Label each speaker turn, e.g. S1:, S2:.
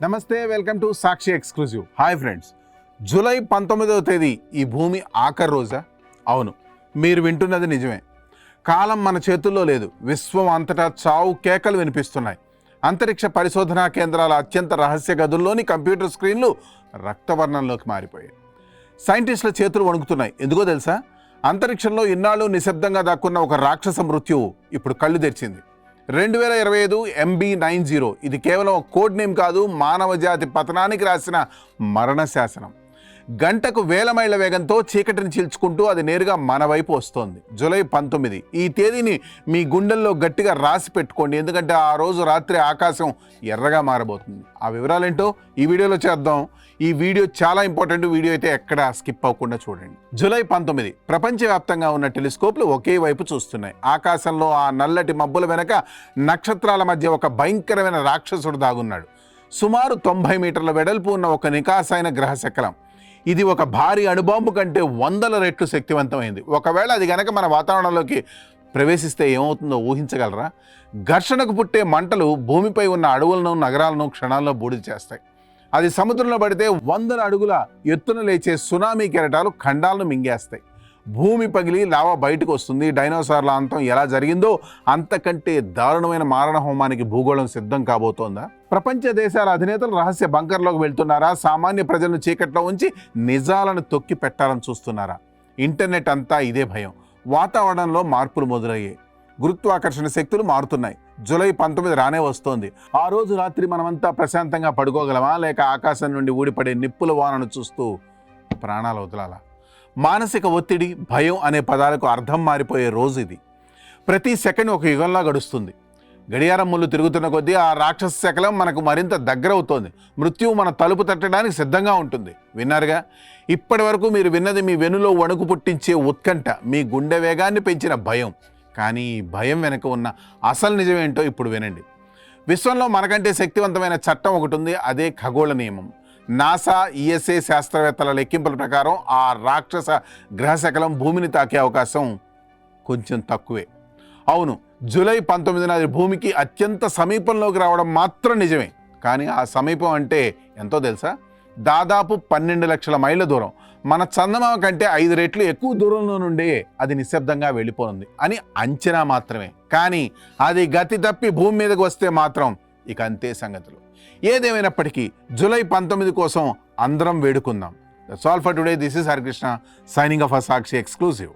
S1: నమస్తే, welcome to Sakshi exclusive. Hi friends, July 19వ తేదీ ఈ భూమి ఆఖరి రోజా? అవును, మీరు వింటున్నది నిజమే. కాలం మన చేతుల్లో లేదు. విశ్వం అంతటా చావు కేకలు వినిపిస్తున్నాయి. అంతరిక్ష పరిశోధనా కేంద్రాల అత్యంత రహస్య గదుల్లోని కంప్యూటర్ స్క్రీన్లు రక్తవర్ణంలోకి మారిపోయాయి. సైంటిస్టుల చేతులు వణుకుతున్నాయి. ఎందుకో తెలుసా? అంతరిక్షంలో ఇన్నాళ్ళు నిశ్శబ్దంగా దాక్కున్న ఒక రాక్షస మృత్యువు ఇప్పుడు కళ్ళు తెరిచింది. 2025 MB90. ఇది కేవలం ఒక కోడ్ నేమ్ కాదు, మానవ జాతి పతనానికి రాసిన మరణ శాసనం. గంటకు వేల మైళ్ళ వేగంతో చీకటిని చీల్చుకుంటూ అది నేరుగా మన వైపు వస్తోంది. జూలై 19. ఈ తేదీని మీ గుండెల్లో గట్టిగా రాసి పెట్టుకోండి, ఎందుకంటే ఆ రోజు రాత్రి ఆకాశం ఎర్రగా మారబోతుంది. ఆ వివరాలేంటో ఈ వీడియోలో చేద్దాం. ఈ వీడియో చాలా ఇంపార్టెంట్. వీడియో అయితే ఎక్కడ స్కిప్ అవ్వకుండా చూడండి. జూలై 19. ప్రపంచవ్యాప్తంగా ఉన్న టెలిస్కోప్లు ఒకే వైపు చూస్తున్నాయి. ఆకాశంలో ఆ నల్లటి మబ్బుల వెనక నక్షత్రాల మధ్య ఒక భయంకరమైన రాక్షసుడు దాగున్నాడు. సుమారు 90 మీటర్ల వెడల్పు ఉన్న ఒక నికాసైన గ్రహశకలం. ఇది ఒక భారీ అణుబాంబు కంటే 100 రెట్లు శక్తివంతమైంది. ఒకవేళ అది గనక మన వాతావరణంలోకి ప్రవేశిస్తే ఏమవుతుందో ఊహించగలరా? ఘర్షణకు పుట్టే మంటలు భూమిపై ఉన్న అడవులను, నగరాలను క్షణాల్లో బూడిద చేస్తాయి. అది సముద్రంలో పడితే 100 అడుగుల ఎత్తున లేచే సునామీ కెరటాలు ఖండాలను మింగేస్తాయి. భూమి పగిలి లావా బయటకు వస్తుంది. డైనోసార్ల అంతం ఎలా జరిగిందో అంతకంటే దారుణమైన మారణ హోమానికి భూగోళం సిద్ధం కాబోతోందా? ప్రపంచ దేశాల అధినేతలు రహస్య బంకర్లోకి వెళ్తున్నారా? సామాన్య ప్రజలను చీకట్లో ఉంచి నిజాలను తొక్కి పెట్టాలని చూస్తున్నారా? ఇంటర్నెట్ అంతా ఇదే భయం. వాతావరణంలో మార్పులు మొదలయ్యాయి. గురుత్వాకర్షణ శక్తులు మారుతున్నాయి. జూలై 19 రానే వస్తోంది. ఆ రోజు రాత్రి మనమంతా ప్రశాంతంగా పడుకోగలమా, లేక ఆకాశం నుండి ఊడిపడే నిప్పుల వానను చూస్తూ ప్రాణాలు వదలాలా? మానసిక ఒత్తిడి, భయం అనే పదాలకు అర్థం మారిపోయే రోజు ఇది. ప్రతి సెకండ్ ఒక యుగంలా గడుస్తుంది. గడియారం ముళ్ళు తిరుగుతున్న కొద్దీ ఆ రాక్షస శకలం మనకు మరింత దగ్గర అవుతోంది. మృత్యువు మన తలుపు తట్టడానికి సిద్ధంగా ఉంటుంది. విన్నారుగా? ఇప్పటి వరకు మీరు విన్నది మీ వెనులో వణుకు పుట్టించే ఉత్కంఠ, మీ గుండె వేగాన్ని పెంచిన భయం. కానీ ఈ భయం వెనక ఉన్న అసలు నిజమేంటో ఇప్పుడు వినండి. విశ్వంలో మనకంటే శక్తివంతమైన చట్టం ఒకటి ఉంది. అదే ఖగోళ నియమం. నాసా, USA శాస్త్రవేత్తల లెక్కింపుల ప్రకారం ఆ రాక్షస గ్రహశకలం భూమిని తాకే అవకాశం కొంచెం తక్కువే. అవును, జూలై 19న అది భూమికి అత్యంత సమీపంలోకి రావడం మాత్రం నిజమే. కానీ ఆ సమీపం అంటే ఎంతో తెలుసా? దాదాపు 12 లక్షల మైళ్ళ దూరం. మన చందమామ కంటే 5 రెట్లు ఎక్కువ దూరంలో నుండే అది నిశ్శబ్దంగా వెళ్ళిపోనుంది అని అంచనా మాత్రమే. కానీ అది గతి తప్పి భూమి మీదకి వస్తే మాత్రం ఇక అంతే సంగతులు. ఏదేమైనప్పటికీ జూలై 19 కోసం అందరం వేడుకుందాం. That's all for today. This is Harikrishna signing off Sakshi exclusive.